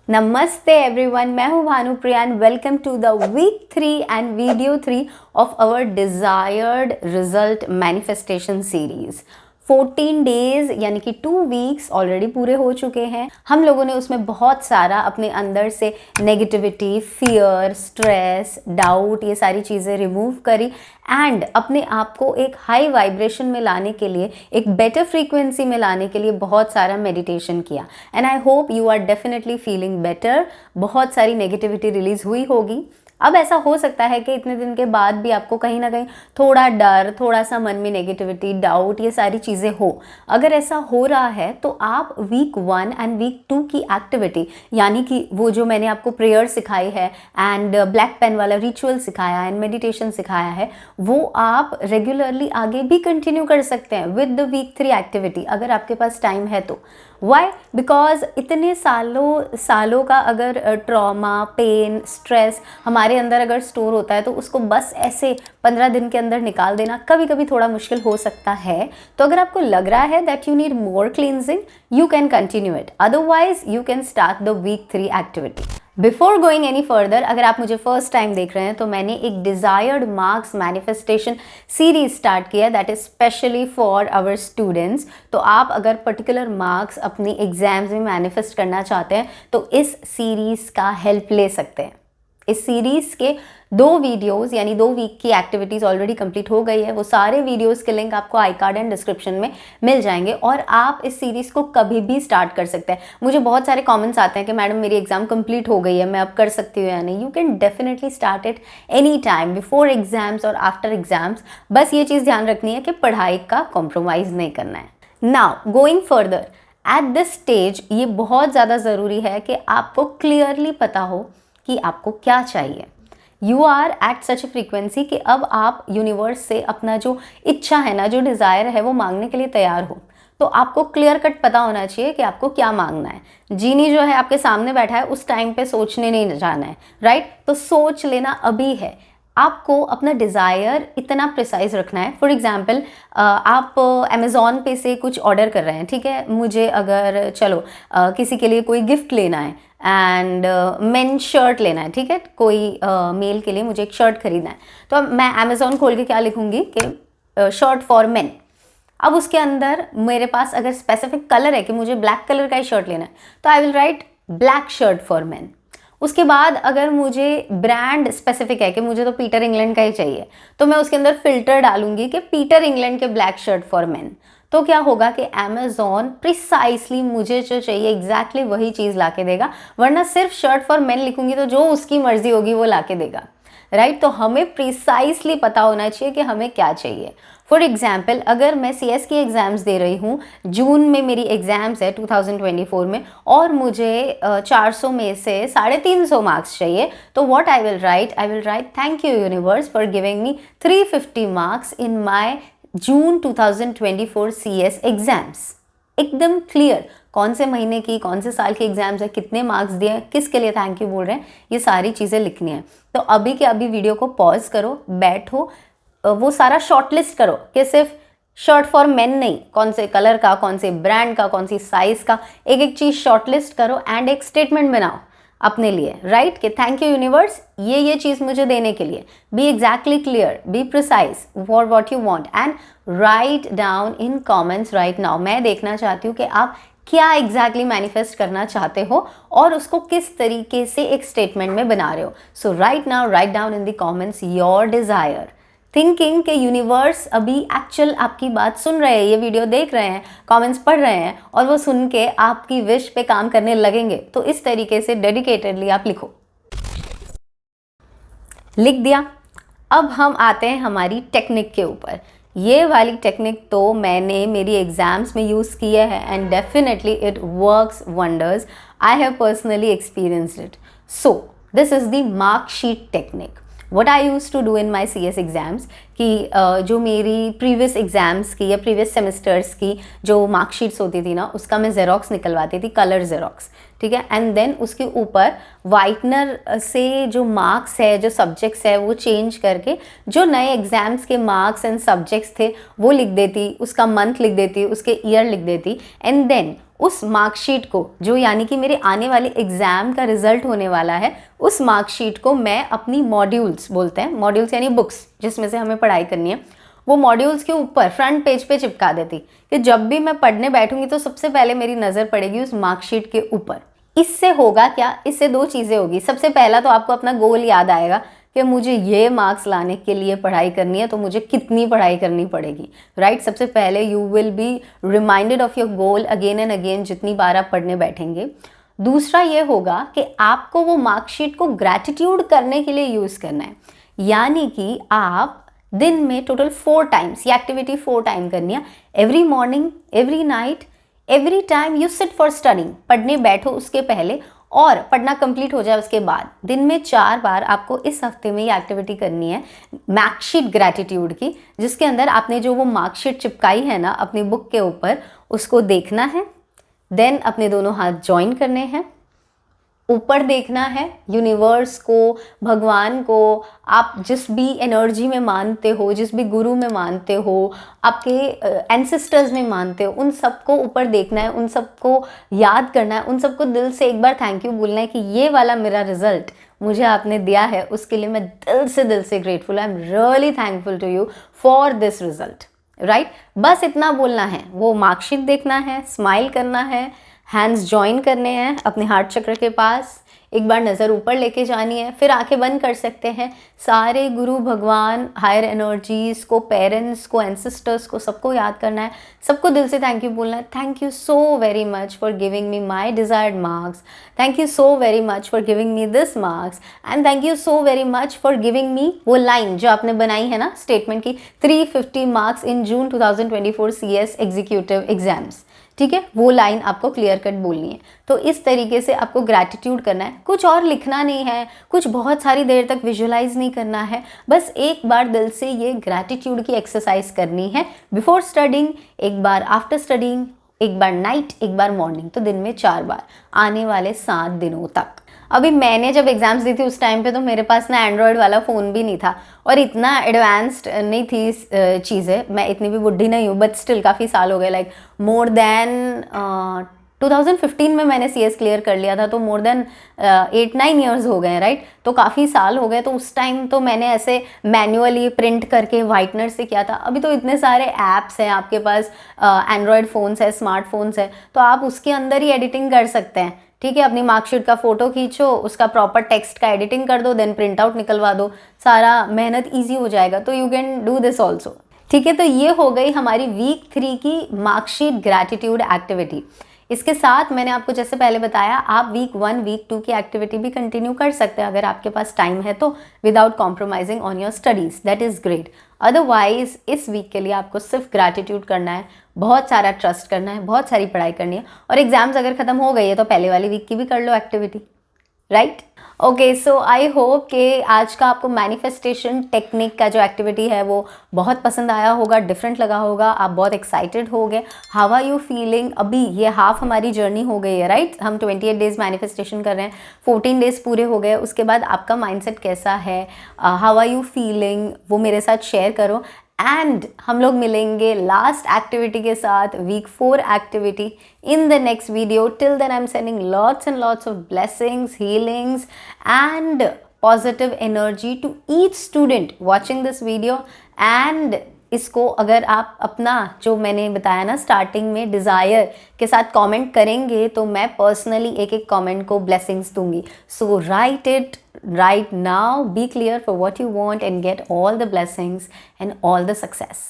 नमस्ते एवरीवन, मैं हूँ Bhanupriya and welcome to the week 3 and video 3 of our desired result manifestation series. 14 days यानी कि 2 वीक्स ऑलरेडी पूरे हो चुके हैं। हम लोगों ने उसमें बहुत सारा अपने अंदर से नेगेटिविटी, फियर, स्ट्रेस, डाउट, ये सारी चीज़ें रिमूव करी एंड अपने आप को एक हाई वाइब्रेशन में लाने के लिए, एक बेटर फ्रीक्वेंसी में लाने के लिए बहुत सारा मेडिटेशन किया and I hope you are definitely feeling better. बहुत सारी नेगेटिविटी रिलीज हुई होगी। अब ऐसा हो सकता है कि इतने दिन के बाद भी आपको कहीं ना कहीं थोड़ा डर, थोड़ा सा मन में नेगेटिविटी, डाउट, ये सारी चीज़ें हो। अगर ऐसा हो रहा है तो आप वीक 1 एंड वीक 2 की एक्टिविटी, यानी कि वो जो मैंने आपको प्रेयर सिखाई है एंड ब्लैक पेन वाला रिचुअल सिखाया एंड मेडिटेशन सिखाया है, वो आप रेगुलरली आगे भी कंटिन्यू कर सकते हैं विद द वीक 3 एक्टिविटी, अगर आपके पास टाइम है तो। वाई? बिकॉज इतने सालों का अगर ट्रॉमा, पेन, स्ट्रेस हमारे अंदर अगर स्टोर होता है तो उसको बस ऐसे 15 दिन के अंदर निकाल देना कभी कभी थोड़ा मुश्किल हो सकता है। तो अगर आपको लग रहा है that you need more cleansing, you can continue it, otherwise you can start the week 3 activity. Before going any further, अगर आप मुझे फर्स्ट टाइम देख रहे हैं तो मैंने एक desired marks manifestation series start किया, that is specially for our students. तो आप अगर पर्टिकुलर मार्क्स अपनी एग्जाम्स में मैनिफेस्ट करना चाहते हैं तो इस सीरीज़ का हेल्प ले सकते हैं। इस सीरीज़ के 2 वीडियोस यानी 2 वीक की एक्टिविटीज़ ऑलरेडी कंप्लीट हो गई है। वो सारे वीडियोस के लिंक आपको आई कार्ड एंड डिस्क्रिप्शन में मिल जाएंगे और आप इस सीरीज़ को कभी भी स्टार्ट कर सकते हैं। मुझे बहुत सारे कमेंट्स आते हैं कि मैडम मेरी एग्ज़ाम कंप्लीट हो गई है, मैं अब कर सकती हूँ या नहीं। You can definitely start it any time, before exams और आफ्टर एग्जाम्स। बस ये चीज़ ध्यान रखनी है कि पढ़ाई का कॉम्प्रोमाइज़ नहीं करना है। Now going further, at this stage ये बहुत ज़्यादा ज़रूरी है कि आपको क्लियरली पता हो कि आपको क्या चाहिए। You are at such a frequency कि अब आप यूनिवर्स से अपना जो इच्छा है ना, जो डिज़ायर है, वो मांगने के लिए तैयार हो। तो आपको क्लियर कट पता होना चाहिए कि आपको क्या मांगना है। जीनी जो है आपके सामने बैठा है, उस टाइम पे सोचने नहीं जाना है, राइट? तो सोच लेना अभी है। आपको अपना डिज़ायर इतना प्रिसाइज रखना है। फॉर एग्जाम्पल, आप अमेज़ॉन पे से कुछ ऑर्डर कर रहे हैं, ठीक है? मुझे अगर चलो किसी के लिए कोई गिफ्ट लेना है एंड मेन शर्ट लेना है, ठीक है? कोई मेल के लिए मुझे एक शर्ट खरीदना है, तो अब मैं अमेज़ॉन खोल के क्या लिखूंगी कि शर्ट फॉर मेन। अब उसके अंदर मेरे पास अगर स्पेसिफिक कलर है कि मुझे ब्लैक कलर का ही शर्ट लेना है, तो I will write black shirt for main. उसके बाद अगर मुझे ब्रांड स्पेसिफिक है कि मुझे तो पीटर इंग्लैंड का ही चाहिए, तो मैं उसके अंदर फिल्टर डालूंगी कि पीटर इंग्लैंड के ब्लैक शर्ट फॉर मेन। तो क्या होगा कि अमेज़ॉन प्रिसाइसली मुझे जो चाहिए एग्जैक्टली वही चीज़ ला के देगा, वरना सिर्फ शर्ट फॉर मेन लिखूंगी तो जो उसकी मर्जी होगी वो ला के देगा, राइट? तो हमें प्रिसाइसली पता होना चाहिए कि हमें क्या चाहिए। फॉर एग्जाम्पल, अगर मैं CS की एग्ज़ाम्स दे रही हूँ, जून में मेरी एग्ज़ाम्स है 2024 में, और मुझे 400 में से 350 मार्क्स चाहिए, तो what I will write thank you universe for giving me 350 marks in my June 2024 CS exams. एकदम क्लियर कौन से महीने की, कौन से साल की एग्जाम्स है, कितने मार्क्स दिए, किसके लिए थैंक यू बोल रहे हैं, ये सारी चीज़ें लिखनी है। तो अभी के अभी वीडियो को पॉज करो, बैठो, वो सारा शॉर्टलिस्ट करो कि सिर्फ शर्ट फॉर मेन नहीं, कौन से कलर का, कौन से ब्रांड का, कौन सी साइज का, एक एक चीज़ शॉर्टलिस्ट करो एंड एक स्टेटमेंट बनाओ अपने लिए, राइट? कि थैंक यू यूनिवर्स ये चीज़ मुझे देने के लिए। B exactly clear, be precise for what you want and right down in comments right now. मैं देखना चाहती हूँ कि आप क्या एग्जैक्टली मैनिफेस्ट करना चाहते हो और उसको किस तरीके से एक स्टेटमेंट में बना रहे हो। So right now write down in the comments your desire, thinking कि यूनिवर्स अभी एक्चुअल आपकी बात सुन रहे हैं, ये वीडियो देख रहे हैं, कमेंट्स पढ़ रहे हैं और वो सुन के आपकी विश पे काम करने लगेंगे। तो इस तरीके से डेडिकेटेडली आप लिखो। लिख दिया। अब हम आते हैं हमारी टेक्निक के ऊपर। ये वाली टेक्निक तो मैंने मेरी एग्जाम्स में यूज़ किया है and definitely it works wonders. I have personally experienced it. So this is the marksheet technique. What I use to do in my CS exams कि जो मेरी प्रीवियस एग्ज़ाम्स की या प्रीवियस सेमेस्टर्स की जो मार्कशीट्स होती थी ना, उसका मैं ज़ेरोक्स निकलवाती थी, कलर ज़ेरोक्स, ठीक है? एंड देन उसके ऊपर वाइटनर से जो मार्क्स है, जो सब्जेक्ट्स है, वो चेंज करके जो नए एग्ज़ाम्स के मार्क्स एंड सब्जेक्ट्स थे वो लिख देती, उसका मंथ लिख देती, उसके ईयर लिख देती एंड देन उस मार्कशीट को, जो यानी कि मेरे आने वाले एग्ज़ाम का रिजल्ट होने वाला है, उस मार्कशीट को मैं अपनी मॉड्यूल्स, बोलते हैं मॉड्यूल्स यानी बुक्स जिसमें से हमें पढ़ाई करनी है, वो मॉड्यूल्स के ऊपर फ्रंट पेज पे चिपका देती कि जब भी मैं पढ़ने बैठूंगी तो सबसे पहले मेरी नज़र पड़ेगी उस मार्कशीट के ऊपर। इससे होगा क्या, इससे दो चीज़ें होगी। सबसे पहला तो आपको अपना गोल याद आएगा कि मुझे ये मार्क्स लाने के लिए पढ़ाई करनी है, तो मुझे कितनी पढ़ाई करनी पड़ेगी, राइट। सबसे पहले you will be reminded of your goal again and again जितनी बार आप पढ़ने बैठेंगे। दूसरा ये होगा कि आपको वो मार्कशीट को ग्रैटिट्यूड करने के लिए यूज़ करना है, यानी कि आप दिन में टोटल 4 टाइम्स, ये एक्टिविटी 4 टाइम करनी है, every morning, every night, every time you sit for studying, पढ़ने बैठो उसके पहले और पढ़ना कंप्लीट हो जाए उसके बाद। दिन में 4 बार आपको इस हफ्ते में ये एक्टिविटी करनी है मार्कशीट ग्रैटिट्यूड की, जिसके अंदर आपने जो वो मार्कशीट चिपकाई है ना अपनी बुक के ऊपर, उसको देखना है, देन अपने दोनों हाथ ज्वाइन करने हैं, ऊपर देखना है, यूनिवर्स को, भगवान को, आप जिस भी एनर्जी में मानते हो, जिस भी गुरु में मानते हो, आपके एंसेस्टर्स में मानते हो, उन सबको ऊपर देखना है, उन सबको याद करना है, उन सबको दिल से एक बार थैंक यू बोलना है कि ये वाला मेरा रिजल्ट मुझे आपने दिया है, उसके लिए मैं दिल से grateful, I am really thankful to you for this result, right. बस इतना बोलना है, वो मार्कशीट देखना है, स्माइल करना है, हैंड्स ज्वाइन करने हैं अपने हार्ट चक्र के पास, एक बार नज़र ऊपर लेके जानी है, फिर आंखें बंद कर सकते हैं, सारे गुरु, भगवान, हायर एनर्जीज को, पेरेंट्स को, एंसेस्टर्स को, सबको याद करना है, सबको दिल से थैंक यू बोलना है। Thank you so very much for giving me my desired marks, thank you so very much for giving me this marks, and thank you so very much for giving me, वो line जो आपने बनाई है ना statement की, 350 marks in June 2024 CS executive exams, ठीक है, वो लाइन आपको क्लियर कट बोलनी है। तो इस तरीके से आपको ग्रैटिट्यूड करना है, कुछ और लिखना नहीं है, कुछ बहुत सारी देर तक विजुअलाइज नहीं करना है, बस एक बार दिल से ये ग्रैटिट्यूड की एक्सरसाइज करनी है, बिफोर स्टडिंग, एक बार आफ्टर स्टडिंग, एक बार नाइट, एक बार मॉर्निंग, तो दिन में 4 बार आने वाले 7 दिनों तक। अभी मैंने जब एग्ज़ाम्स दी थी उस टाइम पे तो मेरे पास ना एंड्रॉयड वाला फ़ोन भी नहीं था और इतना एडवांस्ड नहीं थी चीज़ें, मैं इतनी भी बुढ़ी नहीं हूँ, बट स्टिल काफ़ी साल हो गए, लाइक मोर देन 2015 में मैंने CS क्लियर कर लिया था, तो मोर देन 8-9 ईयर्स हो गए, राइट। तो काफ़ी साल हो गए, तो उस टाइम तो मैंने ऐसे मैन्युअली प्रिंट करके वाइटनर से किया था। अभी तो इतने सारे ऐप्स हैं आपके पास, एंड्रॉयड फ़ोन्स है, स्मार्टफोन्स है, तो आप उसके अंदर ही एडिटिंग कर सकते हैं, ठीक है। अपनी मार्कशीट का फ़ोटो खींचो, उसका प्रॉपर टेक्स्ट का एडिटिंग कर दो, देन प्रिंट आउट निकलवा दो, सारा मेहनत ईजी हो जाएगा। तो you can do this also, ठीक है। तो ये हो गई हमारी वीक 3 की मार्कशीट ग्रैटिट्यूड एक्टिविटी। इसके साथ मैंने आपको जैसे पहले बताया, आप वीक 1, वीक 2 की एक्टिविटी भी कंटिन्यू कर सकते हैं अगर आपके पास टाइम है तो, without compromising on your studies, that is great. Otherwise इस वीक के लिए आपको सिर्फ ग्रैटिट्यूड करना है, बहुत सारा ट्रस्ट करना है, बहुत सारी पढ़ाई करनी है, और एग्जाम्स अगर ख़त्म हो गई है तो पहले वाली वीक की भी कर लो activity, right. Okay, so I hope कि आज का आपको मैनिफेस्टेशन टेक्निक का जो एक्टिविटी है वो बहुत पसंद आया होगा, डिफरेंट लगा होगा, आप बहुत एक्साइटेड हो गए। How are you feeling? अभी ये हाफ हमारी जर्नी हो गई है, राइट। हम 28 डेज मैनिफेस्टेशन कर रहे हैं, 14 डेज पूरे हो गए, उसके बाद आपका माइंडसेट कैसा है, हाउ आर यू फीलिंग, वो मेरे साथ शेयर करो। एंड हम लोग मिलेंगे लास्ट एक्टिविटी के साथ, week 4 activity, in the next video. Till then I'm sending lots and lots of blessings, healings and positive energy to each student watching this video. And इसको अगर आप अपना जो मैंने बताया ना स्टार्टिंग में डिज़ायर के साथ कमेंट करेंगे तो मैं पर्सनली एक एक कमेंट को ब्लेसिंग्स दूंगी। So write it right now, be clear for what you want and get all the blessings and all the success.